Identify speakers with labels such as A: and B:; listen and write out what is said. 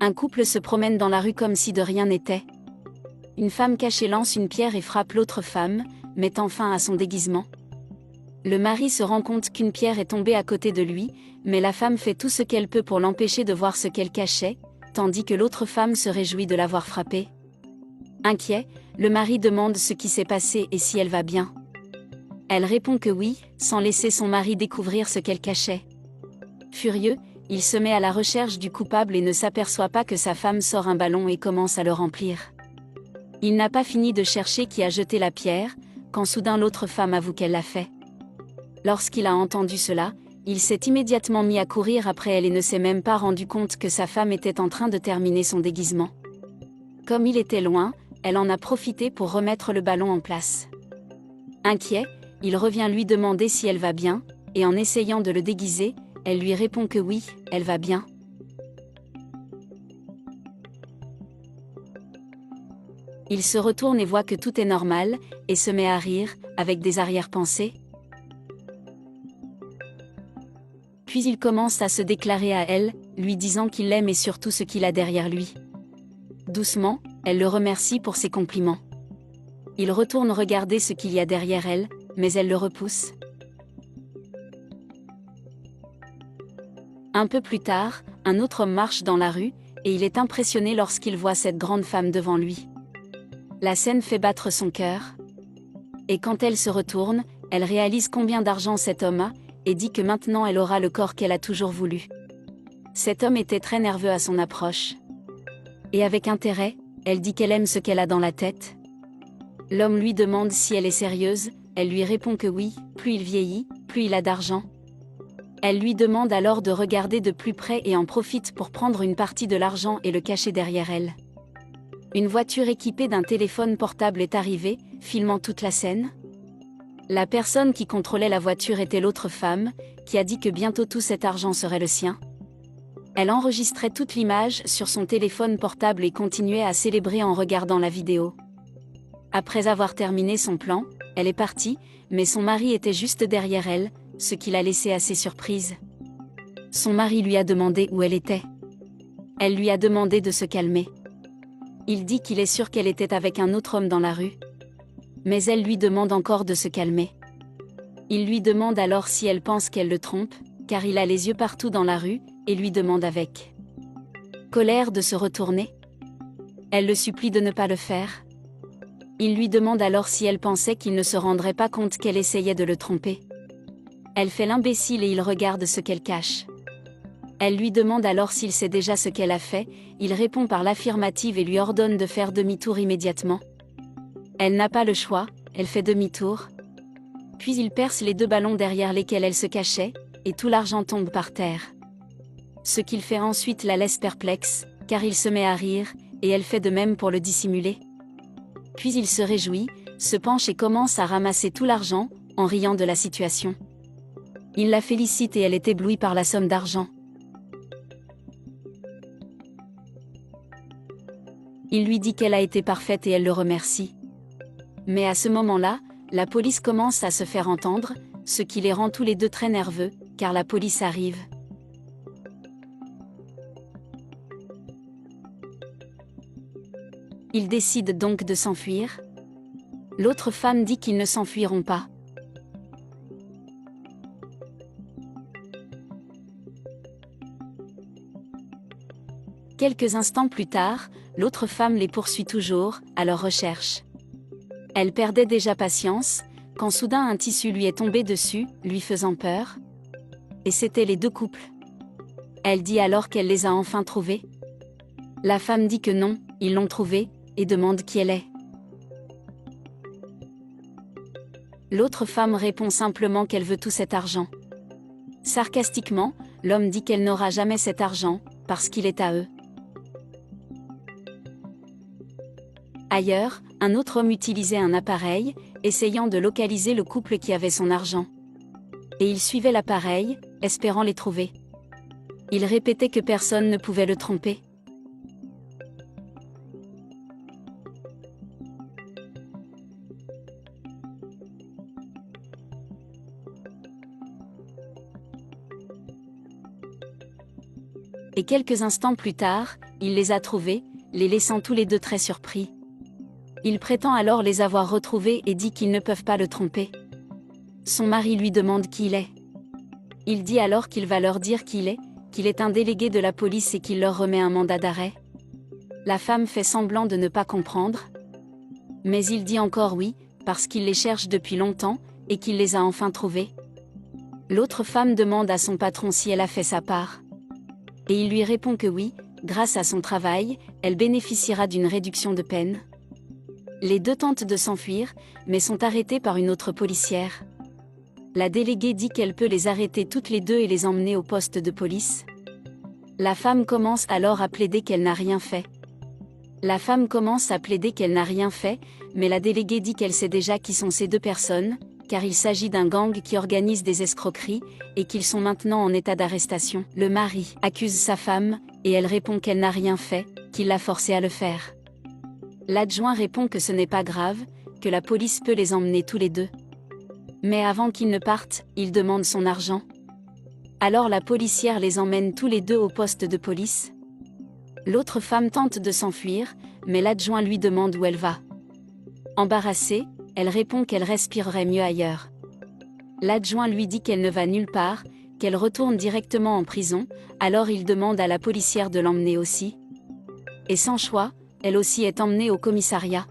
A: Un couple se promène dans la rue comme si de rien n'était. Une femme cachée lance une pierre et frappe l'autre femme, mettant fin à son déguisement. Le mari se rend compte qu'une pierre est tombée à côté de lui, mais la femme fait tout ce qu'elle peut pour l'empêcher de voir ce qu'elle cachait, tandis que l'autre femme se réjouit de l'avoir frappée. Inquiet, le mari demande ce qui s'est passé et si elle va bien. Elle répond que oui, sans laisser son mari découvrir ce qu'elle cachait. Furieux, il se met à la recherche du coupable et ne s'aperçoit pas que sa femme sort un ballon et commence à le remplir. Il n'a pas fini de chercher qui a jeté la pierre, quand soudain l'autre femme avoue qu'elle l'a fait. Lorsqu'il a entendu cela, il s'est immédiatement mis à courir après elle et ne s'est même pas rendu compte que sa femme était en train de terminer son déguisement. Comme il était loin, elle en a profité pour remettre le ballon en place. Inquiet, il revient lui demander si elle va bien, et en essayant de le déguiser, elle lui répond que oui, elle va bien. Il se retourne et voit que tout est normal, et se met à rire, avec des arrière-pensées. Puis il commence à se déclarer à elle, lui disant qu'il l'aime et surtout ce qu'il a derrière lui. Doucement, elle le remercie pour ses compliments. Il retourne regarder ce qu'il y a derrière elle, mais elle le repousse. Un peu plus tard, un autre homme marche dans la rue, et il est impressionné lorsqu'il voit cette grande femme devant lui. La scène fait battre son cœur. Et quand elle se retourne, elle réalise combien d'argent cet homme a, et dit que maintenant elle aura le corps qu'elle a toujours voulu. Cet homme était très nerveux à son approche. Et avec intérêt, elle dit qu'elle aime ce qu'elle a dans la tête. L'homme lui demande si elle est sérieuse, elle lui répond que oui, plus il vieillit, plus il a d'argent. Elle lui demande alors de regarder de plus près et en profite pour prendre une partie de l'argent et le cacher derrière elle. Une voiture équipée d'un téléphone portable est arrivée, filmant toute la scène. La personne qui contrôlait la voiture était l'autre femme, qui a dit que bientôt tout cet argent serait le sien. Elle enregistrait toute l'image sur son téléphone portable et continuait à célébrer en regardant la vidéo. Après avoir terminé son plan, elle est partie, mais son mari était juste derrière elle, ce qui l'a laissée assez surprise. Son mari lui a demandé où elle était. Elle lui a demandé de se calmer. Il dit qu'il est sûr qu'elle était avec un autre homme dans la rue. Mais elle lui demande encore de se calmer. Il lui demande alors si elle pense qu'elle le trompe, car il a les yeux partout dans la rue, et lui demande avec colère de se retourner. Elle le supplie de ne pas le faire. Il lui demande alors si elle pensait qu'il ne se rendrait pas compte qu'elle essayait de le tromper. Elle fait l'imbécile et il regarde ce qu'elle cache. Elle lui demande alors s'il sait déjà ce qu'elle a fait, il répond par l'affirmative et lui ordonne de faire demi-tour immédiatement. Elle n'a pas le choix, elle fait demi-tour. Puis il perce les deux ballons derrière lesquels elle se cachait, et tout l'argent tombe par terre. Ce qu'il fait ensuite la laisse perplexe, car il se met à rire, et elle fait de même pour le dissimuler. Puis il se réjouit, se penche et commence à ramasser tout l'argent, en riant de la situation. Il la félicite et elle est éblouie par la somme d'argent. Il lui dit qu'elle a été parfaite et elle le remercie. Mais à ce moment-là, la police commence à se faire entendre, ce qui les rend tous les deux très nerveux, car la police arrive. Ils décident donc de s'enfuir. L'autre femme dit qu'ils ne s'enfuiront pas. Quelques instants plus tard, l'autre femme les poursuit toujours, à leur recherche. Elle perdait déjà patience, quand soudain un tissu lui est tombé dessus, lui faisant peur. Et c'étaient les deux couples. Elle dit alors qu'elle les a enfin trouvés. La femme dit que non, ils l'ont trouvée, et demande qui elle est. L'autre femme répond simplement qu'elle veut tout cet argent. Sarcastiquement, l'homme dit qu'elle n'aura jamais cet argent, parce qu'il est à eux. Ailleurs, un autre homme utilisait un appareil, essayant de localiser le couple qui avait son argent. Et il suivait l'appareil, espérant les trouver. Il répétait que personne ne pouvait le tromper. Et quelques instants plus tard, il les a trouvés, les laissant tous les deux très surpris. Il prétend alors les avoir retrouvés et dit qu'ils ne peuvent pas le tromper. Son mari lui demande qui il est. Il dit alors qu'il va leur dire qui il est, qu'il est un délégué de la police et qu'il leur remet un mandat d'arrêt. La femme fait semblant de ne pas comprendre. Mais il dit encore oui, parce qu'il les cherche depuis longtemps, et qu'il les a enfin trouvés. L'autre femme demande à son patron si elle a fait sa part. Et il lui répond que oui, grâce à son travail, elle bénéficiera d'une réduction de peine. Les deux tentent de s'enfuir, mais sont arrêtés par une autre policière. La déléguée dit qu'elle peut les arrêter toutes les deux et les emmener au poste de police. La femme commence alors à plaider qu'elle n'a rien fait. Mais la déléguée dit qu'elle sait déjà qui sont ces deux personnes, car il s'agit d'un gang qui organise des escroqueries, et qu'ils sont maintenant en état d'arrestation. Le mari accuse sa femme, et elle répond qu'elle n'a rien fait, qu'il l'a forcée à le faire. L'adjoint répond que ce n'est pas grave, que la police peut les emmener tous les deux. Mais avant qu'ils ne partent, il demande son argent. Alors la policière les emmène tous les deux au poste de police. L'autre femme tente de s'enfuir, mais l'adjoint lui demande où elle va. Embarrassée, elle répond qu'elle respirerait mieux ailleurs. L'adjoint lui dit qu'elle ne va nulle part, qu'elle retourne directement en prison, alors il demande à la policière de l'emmener aussi. Et sans choix, elle aussi est emmenée au commissariat.